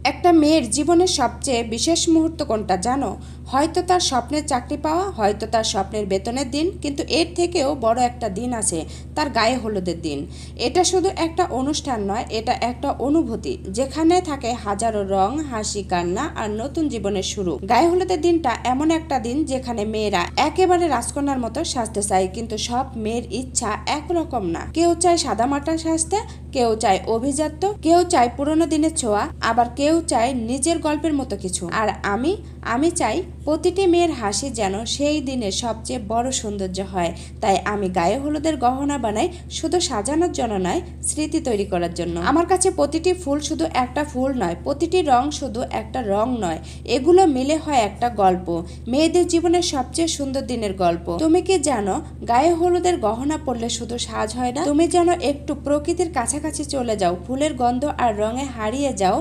একটা মেয়ের জীবনের সবচেয়ে বিশেষ মুহূর্ত কোনটা জানো? হয়তো তার স্বপ্নের চাকরি পাওয়া, হয়তো তার স্বপ্নের বেতনের দিন, কিন্তু এর থেকেও বড় একটা দিন আছে, তার গায়ে হলুদের দিন। এটা শুধু একটা অনুষ্ঠান নয়, এটা একটা অনুভূতি যেখানে থাকে হাজারো রং, হাসি, কান্না আর নতুন জীবনের শুরু। গায়ে হলুদের দিনটা এমন একটা দিন যেখানে মেয়েরা একেবারে রাজকন্যার মতো সাজতে চায়, কিন্তু সব মেয়ের ইচ্ছা একরকম না। কেউ চায় সাদামাটা সাজতে, কেউ চায় অভিজাত্য, কেউ চায় পুরোনো দিনের ছোঁয়া, আবার কেউ চায় নিজের গল্পের মতো কিছু। আর আমি চাই প্রতিটি মেয়ের হাসি যেন সেই দিনের সবচেয়ে বড় সৌন্দর্য হয়। তাই আমি গায়ে হলুদের গহনা বানাই শুধু সাজানোর জন্য নয়, স্মৃতি তৈরি করার জন্য। আমার কাছে প্রতিটি ফুল শুধু একটা ফুল নয়, প্রতিটি রং শুধু একটা রং নয়, এগুলো মিলে হয় একটা গল্প, মেয়েদের জীবনের সবচেয়ে সুন্দর দিনের গল্প। তুমি কি জানো, গায়ে হলুদের গহনা পরলে শুধু সাজ হয় না, তুমি যেন একটু প্রকৃতির কাছাকাছি চলে যাও, ফুলের গন্ধ আর রঙে হারিয়ে যাও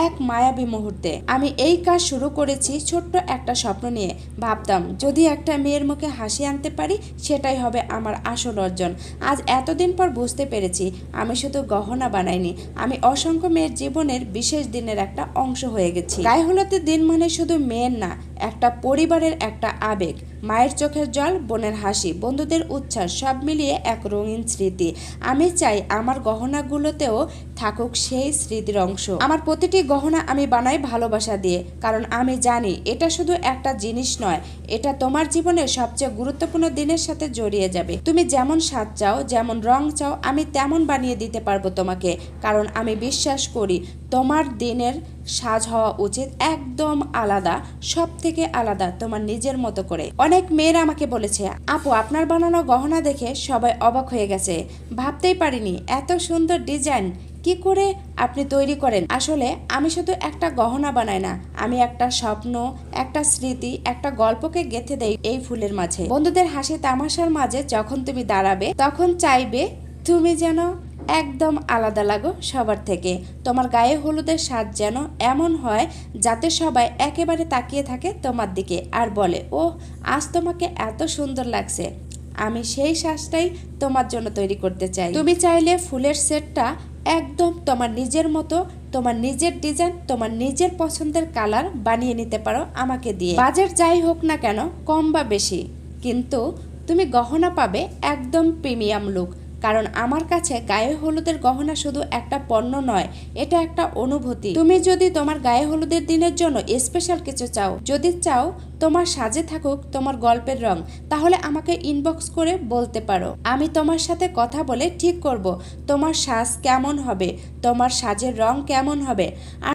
এক মায়াবী মুহূর্তে। আমি এই কাজ শুরু করেছি ছোট্ট একটা স্বপ্ন নিয়ে। ভাবতাম যদি একটা মেয়ের মুখে হাসি আনতে পারি, সেটাই হবে আমার আসল অর্জন। আজ এতদিন পর বুঝতে পেরেছি, আমি শুধু গহনা বানাইনি, আমি অসংখ্য মেয়ের জীবনের বিশেষ দিনের একটা অংশ হয়ে গেছি। গায়ে হলুদের দিন মানে শুধু মেয়ের না, একটা পরিবারের একটা আবেগ। মায়ের চোখের জল, বোনের হাসি, বন্ধুদের উচ্ছ্বাস, সব মিলিয়ে এক রঙিন স্মৃতি। আমি চাই আমার গহনাগুলোতেও থাকুক সেই স্মৃতির অংশ। আমার প্রতিটি গহনা আমি বানাই ভালোবাসা দিয়ে, কারণ আমি জানি এটা শুধু একটা জিনিস নয়, এটা তোমার জীবনের সবচেয়ে গুরুত্বপূর্ণ দিনের সাথে জড়িয়ে যাবে। তুমি যেমন স্বাদ চাও, যেমন রং চাও, আমি তেমন বানিয়ে দিতে পারবো তোমাকে, কারণ আমি বিশ্বাস করি তোমার দিনের সাজ হওয়া উচিত একদম আলাদা, সব থেকে আলাদা, তোমার নিজের মতো করে। অনেক মেয়েরা আমাকে বলেছে, আপু আপনার বানানো গহনা দেখে সবাই অবাক হয়ে গেছে, ভাবতেই পারিনি এত সুন্দর ডিজাইন কি করে আপনি তৈরি করেন। আসলে আমি শুধু একটা গহনা বানাই না, আমি একটা স্বপ্ন, একটা স্মৃতি, একটা গল্পকে গেঁথে দেই এই ফুলের মাঝে। বন্ধুদের হাসি তামাশার মাঝে যখন তুমি দাঁড়াবে, তখন চাইবে তুমি যেন একদম আলাদা লাগো সবার থেকে। তোমার গায়ে হলুদের সাজ যেন এমন হয় যাতে সবাই একেবারে তাকিয়ে থাকে তোমার দিকে আর বলে, ও আজ তোমাকে এত সুন্দর লাগছে। আমি সেই সাজটাই তোমার জন্য তৈরি করতে চাই। তুমি চাইলে ফুলের সেটটা একদম তোমার নিজের মতো, তোমার নিজের ডিজাইন, তোমার নিজের পছন্দের কালার বানিয়ে নিতে পারো আমাকে দিয়ে। বাজেট যাই হোক না কেন, কম বা বেশি, কিন্তু তুমি গহনা পাবে একদম প্রিমিয়াম লুক। কারণ আমার কাছে গায়ে হলুদের গহনা শুধু একটা পণ্য নয়, এটা একটা অনুভূতি। তুমি যদি তোমার গায়ে হলুদের দিনের জন্য স্পেশাল কিছু চাও, যদি চাও তোমার সাজে থাকুক তোমার গল্পের রং, তাহলে আমাকে ইনবক্স করে বলতে পারো। আমি তোমার সাথে কথা বলে ঠিক করব তোমার সাজ কেমন হবে, তোমার সাজের রং কেমন হবে।